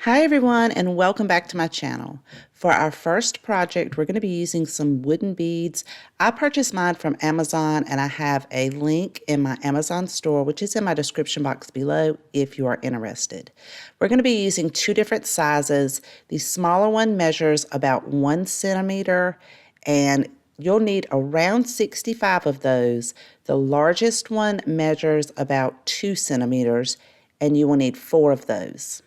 Hi everyone, and welcome back to my channel. For our first project, we're going to be using some wooden beads. I purchased mine from Amazon, and I have a link in my Amazon store, which is in my description box below if you are interested. We're going to be using two different sizes. The smaller one measures about 1 centimeter, and you'll need around 65 of those. The largest one measures about 2 centimeters, and you will need 4 of those.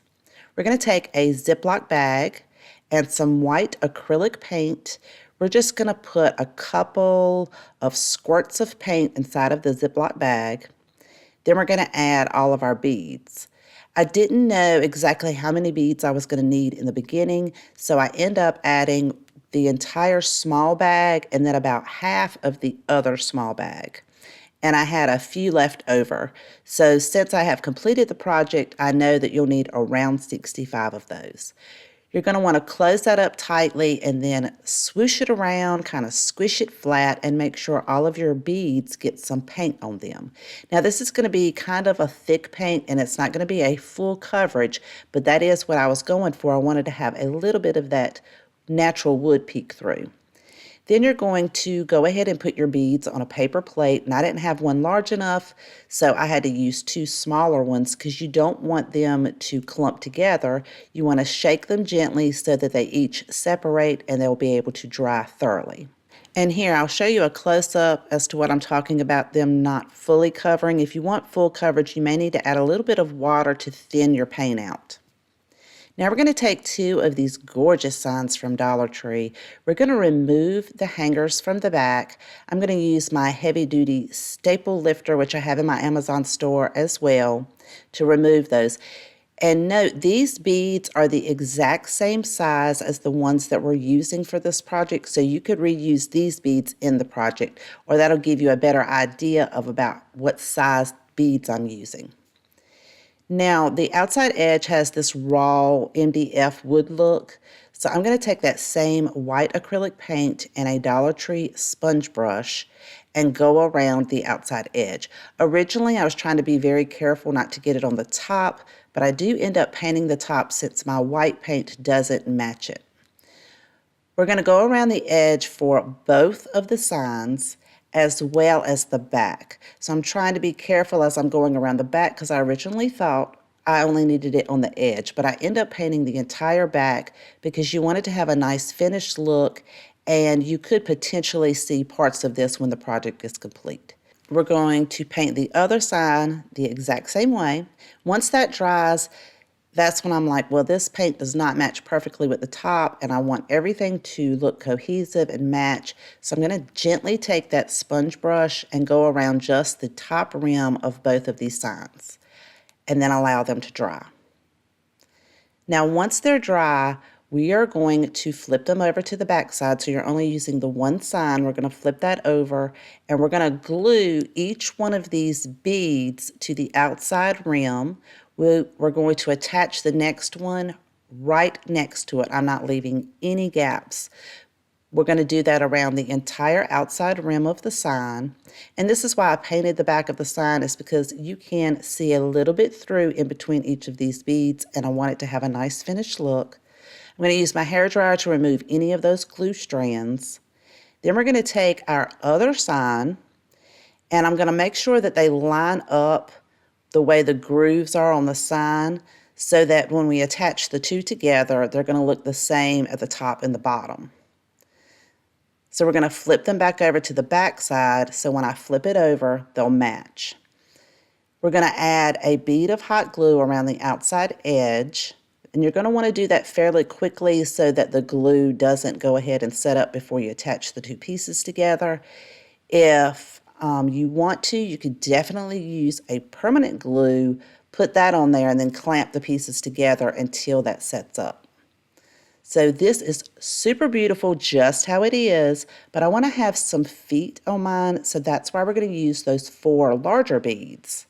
We're going to take a Ziploc bag and some white acrylic paint. We're just going to put a couple of squirts of paint inside of the Ziploc bag. Then we're going to add all of our beads. I didn't know exactly how many beads I was going to need in the beginning, so I end up adding the entire small bag and then about half of the other small bag. And I had a few left over. So since I have completed the project, I know that you'll need around 65 of those. You're going to want to close that up tightly and then swoosh it around, kind of squish it flat, and make sure all of your beads get some paint on them. Now this is going to be kind of a thick paint, and it's not going to be a full coverage, but that is what I was going for. I wanted to have a little bit of that natural wood peek through. Then you're going to go ahead and put your beads on a paper plate, and I didn't have one large enough, so I had to use 2 smaller ones because you don't want them to clump together. You want to shake them gently so that they each separate and they'll be able to dry thoroughly. And here I'll show you a close-up as to what I'm talking about, them not fully covering. If you want full coverage, you may need to add a little bit of water to thin your paint out. Now we're going to take 2 of these gorgeous signs from Dollar Tree. We're going to remove the hangers from the back. I'm going to use my heavy-duty staple lifter, which I have in my Amazon store as well, to remove those. And note, these beads are the exact same size as the ones that we're using for this project, so you could reuse these beads in the project, or that'll give you a better idea of about what size beads I'm using. Now, the outside edge has this raw MDF wood look, so I'm going to take that same white acrylic paint and a Dollar Tree sponge brush and go around the outside edge. Originally, I was trying to be very careful not to get it on the top, but I do end up painting the top since my white paint doesn't match it. We're going to go around the edge for both of the signs as well as the back. So I'm trying to be careful as I'm going around the back because I originally thought I only needed it on the edge, but I end up painting the entire back because you want it to have a nice finished look, and you could potentially see parts of this when the project is complete. We're going to paint the other side the exact same way. Once that dries, that's when I'm like, well, this paint does not match perfectly with the top, and I want everything to look cohesive and match. So I'm going to gently take that sponge brush and go around just the top rim of both of these signs, and then allow them to dry. Now, once they're dry, we are going to flip them over to the back side. So you're only using the one sign. We're going to flip that over, and we're going to glue each one of these beads to the outside rim. We're going to attach the next one right next to it. I'm not leaving any gaps. We're going to do that around the entire outside rim of the sign. And this is why I painted the back of the sign, is because you can see a little bit through in between each of these beads, and I want it to have a nice finished look. I'm going to use my hairdryer to remove any of those glue strands. Then we're going to take our other sign, and I'm going to make sure that they line up the way the grooves are on the sign, so that when we attach the two together, they're going to look the same at the top and the bottom. So we're going to flip them back over to the back side, so when I flip it over, they'll match. We're going to add a bead of hot glue around the outside edge, and you're going to want to do that fairly quickly so that the glue doesn't go ahead and set up before you attach the two pieces together. If you want to, you could definitely use a permanent glue, put that on there, and then clamp the pieces together until that sets up. So this is super beautiful just how it is, but I want to have some feet on mine, so that's why we're going to use those 4 larger beads.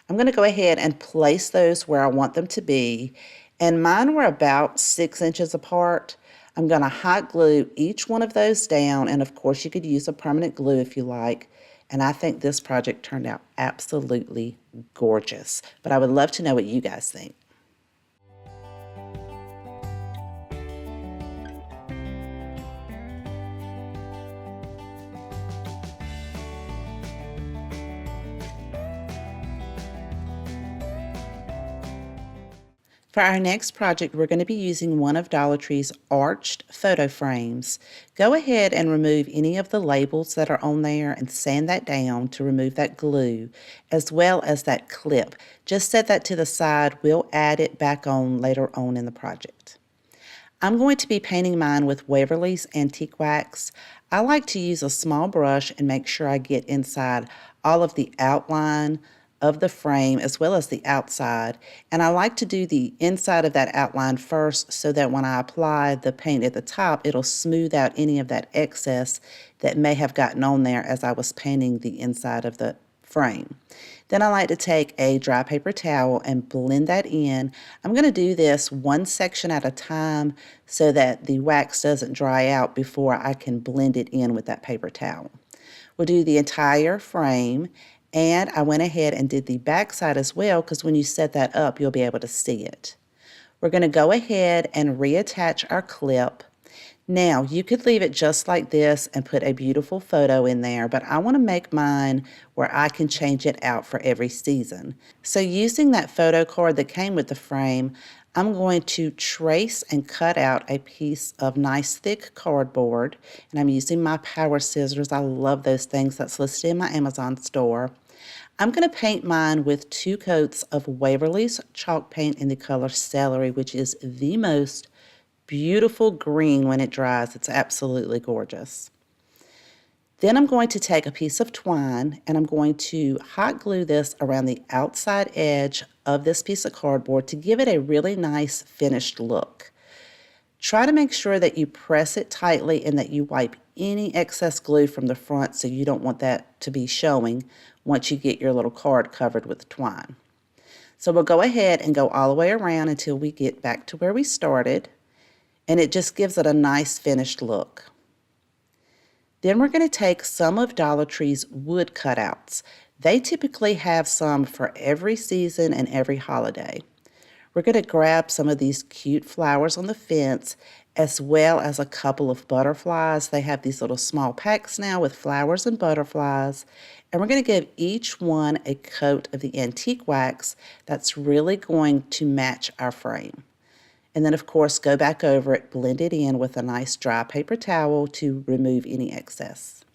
I'm going to go ahead and place those where I want them to be, and mine were about 6 inches apart. I'm going to hot glue each one of those down, and of course you could use a permanent glue if you like. And I think this project turned out absolutely gorgeous. But I would love to know what you guys think. For our next project, we're going to be using one of Dollar Tree's arched photo frames. Go ahead and remove any of the labels that are on there and sand that down to remove that glue, as well as that clip. Just set that to the side. We'll add it back on later on in the project. I'm going to be painting mine with Waverly's Antique Wax. I like to use a small brush and make sure I get inside all of the outline of the frame as well as the outside. And I like to do the inside of that outline first so that when I apply the paint at the top, it'll smooth out any of that excess that may have gotten on there as I was painting the inside of the frame. Then I like to take a dry paper towel and blend that in. I'm going to do this one section at a time so that the wax doesn't dry out before I can blend it in with that paper towel. We'll do the entire frame, and I went ahead and did the back side as well because when you set that up, you'll be able to see it. We're going to go ahead and reattach our clip. Now, you could leave it just like this and put a beautiful photo in there, but I want to make mine where I can change it out for every season. So using that photo card that came with the frame, I'm going to trace and cut out a piece of nice thick cardboard, and I'm using my power scissors. I love those things. That's listed in my Amazon store. I'm going to paint mine with 2 coats of Waverly's chalk paint in the color Celery, which is the most beautiful green when it dries. It's absolutely gorgeous. Then I'm going to take a piece of twine and I'm going to hot glue this around the outside edge of this piece of cardboard to give it a really nice finished look. Try to make sure that you press it tightly and that you wipe any excess glue from the front so you don't want that to be showing once you get your little card covered with twine. So we'll go ahead and go all the way around until we get back to where we started, and it just gives it a nice finished look. Then we're going to take some of Dollar Tree's wood cutouts. They typically have some for every season and every holiday. We're going to grab some of these cute flowers on the fence as well as a couple of butterflies. They have these little small packs now with flowers and butterflies. And we're going to give each one a coat of the antique wax that's really going to match our frame. And then, of course, go back over it, blend it in with a nice dry paper towel to remove any excess.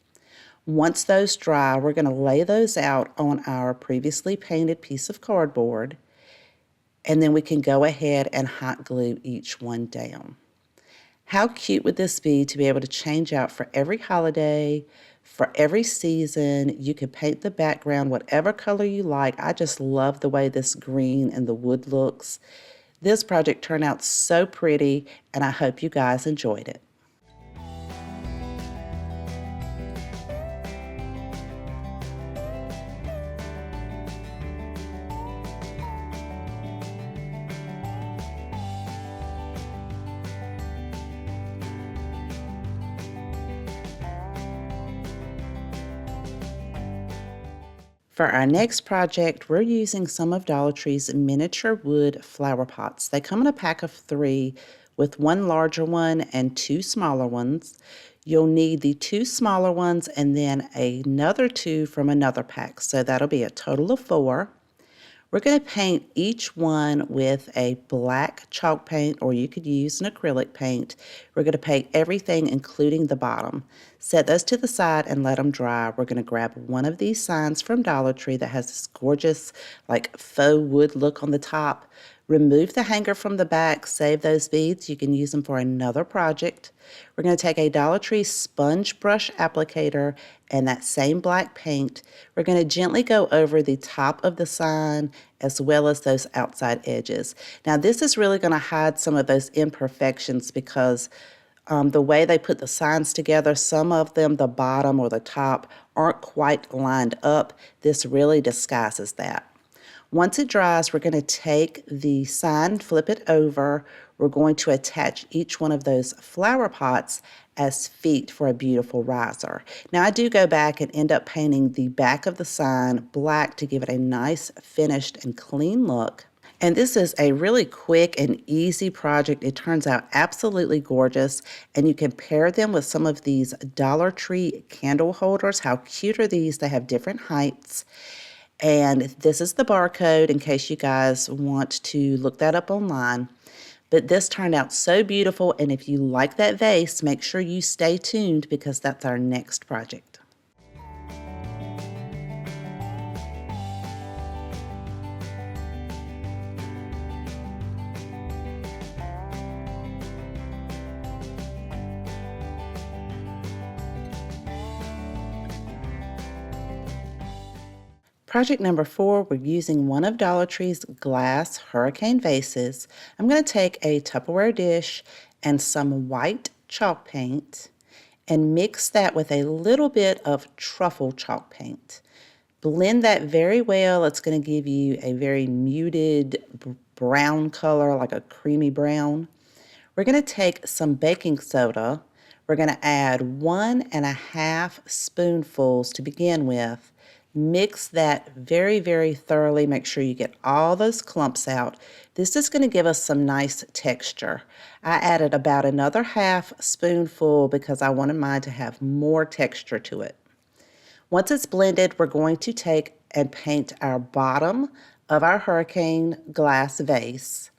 Once those dry, we're going to lay those out on our previously painted piece of cardboard, and then we can go ahead and hot glue each one down. How cute would this be to be able to change out for every holiday, for every season? You can paint the background whatever color you like. I just love the way this green and the wood looks. This project turned out so pretty, and I hope you guys enjoyed it. For our next project, we're using some of Dollar Tree's miniature wood flower pots. They come in a pack of 3 with 1 larger one and 2 smaller ones. You'll need the 2 smaller ones and then another 2 from another pack, so that'll be a total of 4. We're going to paint each one with a black chalk paint, or you could use an acrylic paint. We're going to paint everything, including the bottom. Set those to the side and let them dry. We're going to grab one of these signs from Dollar Tree that has this gorgeous, like, faux wood look on the top. Remove the hanger from the back, save those beads. You can use them for another project. We're going to take a Dollar Tree sponge brush applicator and that same black paint. We're going to gently go over the top of the sign as well as those outside edges. Now this is really going to hide some of those imperfections because the way they put the signs together, some of them, the bottom or the top, aren't quite lined up. This really disguises that. Once it dries, we're going to take the sign, flip it over. We're going to attach each one of those flower pots as feet for a beautiful riser. Now I do go back and end up painting the back of the sign black to give it a nice finished and clean look. And this is a really quick and easy project. It turns out absolutely gorgeous, and you can pair them with some of these Dollar Tree candle holders. How cute are these? They have different heights. And this is the barcode in case you guys want to look that up online. But this turned out so beautiful, and if you like that vase, make sure you stay tuned because that's our next project. Project number 4, we're using one of Dollar Tree's glass hurricane vases. I'm going to take a Tupperware dish and some white chalk paint and mix that with a little bit of truffle chalk paint. Blend that very well. It's going to give you a very muted brown color, like a creamy brown. We're going to take some baking soda. We're going to add 1.5 spoonfuls to begin with. Mix that very, very thoroughly. Make sure you get all those clumps out. This is going to give us some nice texture. I added about another 1/2 spoonful because I wanted mine to have more texture to it. Once it's blended, we're going to take and paint our bottom of our hurricane glass vase.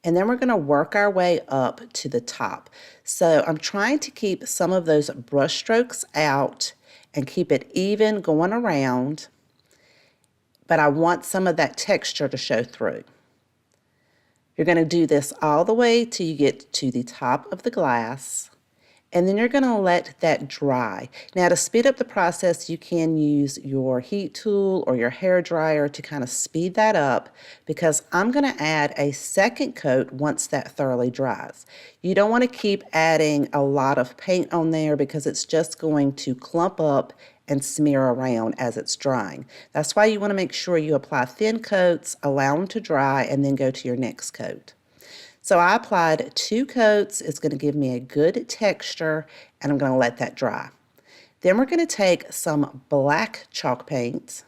And then we're going to work our way up to the top. So I'm trying to keep some of those brush strokes out and keep it even going around, but I want some of that texture to show through. You're going to do this all the way till you get to the top of the glass, and then you're going to let that dry. Now, to speed up the process, you can use your heat tool or your hair dryer to kind of speed that up, because I'm going to add a second coat once that thoroughly dries. You don't want to keep adding a lot of paint on there because it's just going to clump up and smear around as it's drying. That's why you want to make sure you apply thin coats, allow them to dry, and then go to your next coat. So I applied 2 coats. It's going to give me a good texture, and I'm going to let that dry. Then we're going to take some black chalk paint,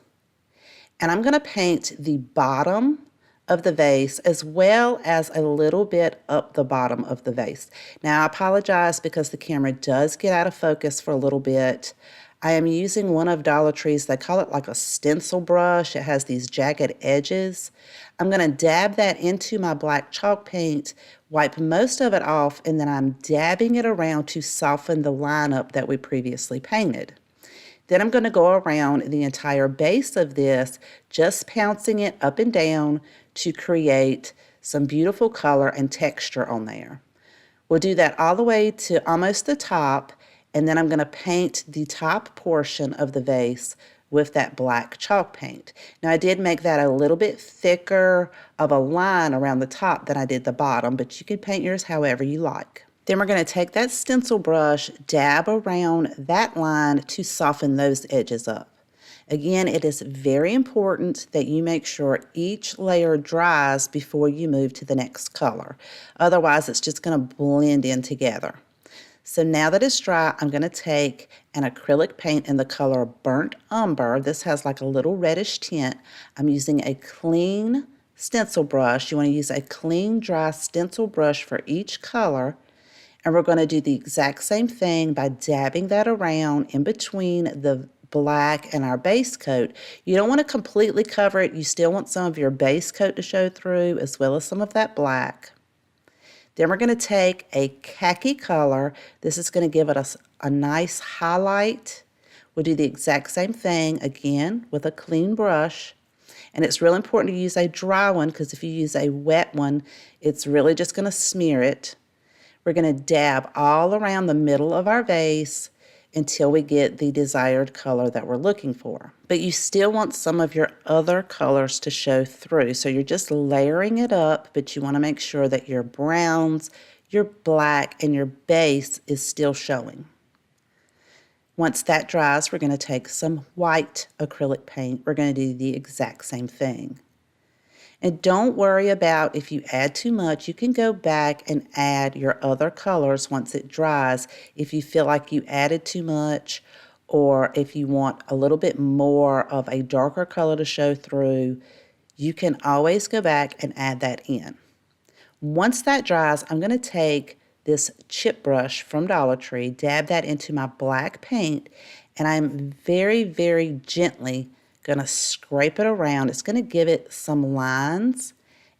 and I'm going to paint the bottom of the vase as well as a little bit up the bottom of the vase. Now, I apologize because the camera does get out of focus for a little bit. I am using one of Dollar Tree's, they call it like a stencil brush. It has these jagged edges. I'm going to dab that into my black chalk paint, wipe most of it off, and then I'm dabbing it around to soften the line up that we previously painted. Then I'm going to go around the entire base of this, just pouncing it up and down to create some beautiful color and texture on there. We'll do that all the way to almost the top, and then I'm going to paint the top portion of the vase with that black chalk paint. Now, I did make that a little bit thicker of a line around the top than I did the bottom, but you can paint yours however you like. Then we're going to take that stencil brush, dab around that line to soften those edges up. Again, it is very important that you make sure each layer dries before you move to the next color. Otherwise, it's just going to blend in together. So now that it's dry, I'm going to take an acrylic paint in the color Burnt Umber. This has like a little reddish tint. I'm using a clean stencil brush. You want to use a clean, dry stencil brush for each color. And we're going to do the exact same thing by dabbing that around in between the black and our base coat. You don't want to completely cover it. You still want some of your base coat to show through as well as some of that black. Then we're going to take a khaki color. This is going to give us a nice highlight. We'll do the exact same thing again with a clean brush. And it's real important to use a dry one because if you use a wet one, it's really just going to smear it. We're going to dab all around the middle of our vase until we get the desired color that we're looking for. But you still want some of your other colors to show through. So you're just layering it up, but you want to make sure that your browns, your black, and your base is still showing. Once that dries, we're going to take some white acrylic paint. We're going to do the exact same thing. And don't worry about if you add too much. You can go back and add your other colors once it dries if you feel like you added too much, or if you want a little bit more of a darker color to show through, you can always go back and add that in. Once that dries, I'm going to take this chip brush from Dollar Tree, dab that into my black paint, and I'm very, very gently Gonna scrape it around. It's gonna give it some lines.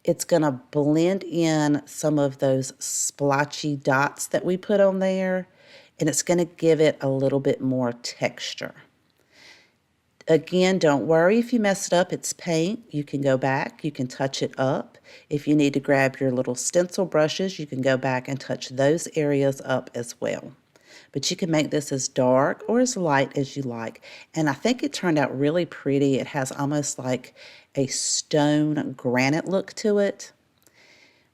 It's gonna blend in some of those splotchy dots that we put on there, and it's gonna give it a little bit more texture. Again, don't worry if you mess it up. It's paint. You can go back. You can touch it up. If you need to grab your little stencil brushes, you can go back and touch those areas up as well. But you can make this as dark or as light as you like. And I think it turned out really pretty. It has almost like a stone granite look to it.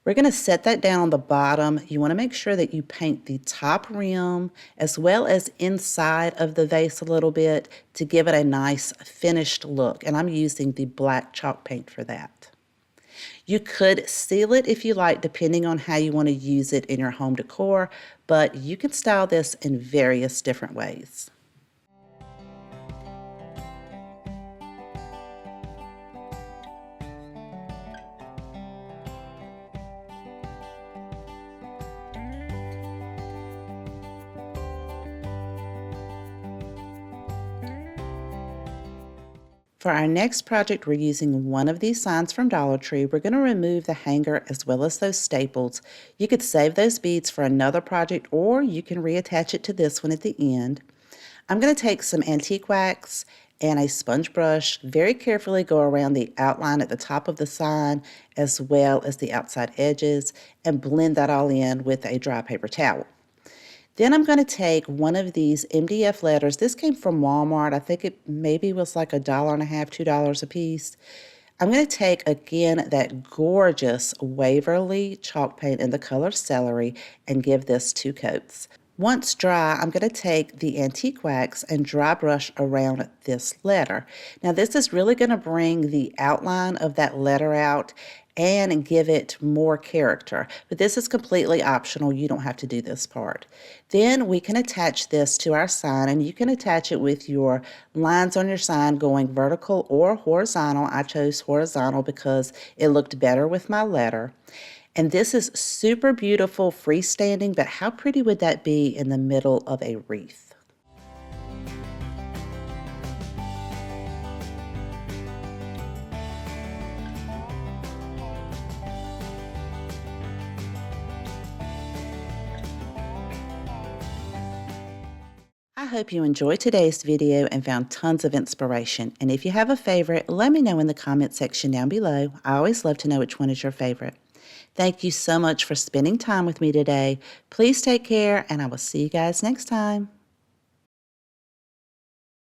We're going to set that down on the bottom. You want to make sure that you paint the top rim as well as inside of the vase a little bit to give it a nice finished look. And I'm using the black chalk paint for that. You could seal it if you like, depending on how you want to use it in your home decor, but you can style this in various different ways. For our next project, we're using one of these signs from Dollar Tree. We're going to remove the hanger as well as those staples. You could save those beads for another project, or you can reattach it to this one at the end. I'm going to take some antique wax and a sponge brush, very carefully go around the outline at the top of the sign as well as the outside edges, and blend that all in with a dry paper towel. Then I'm going to take one of these MDF letters. This came from Walmart. I think it maybe was like $1.50, $2 a piece. I'm going to take, again, that gorgeous Waverly chalk paint in the color celery and give this 2 coats. Once dry, I'm going to take the antique wax and dry brush around this letter. Now, this is really going to bring the outline of that letter out and give it more character. But this is completely optional. You don't have to do this part. Then we can attach this to our sign, and you can attach it with your lines on your sign going vertical or horizontal. I chose horizontal because it looked better with my letter. And this is super beautiful freestanding, but how pretty would that be in the middle of a wreath? I hope you enjoyed today's video and found tons of inspiration. And if you have a favorite, let me know in the comment section down below. I always love to know which one is your favorite. Thank you so much for spending time with me today. Please take care, and I will see you guys next time.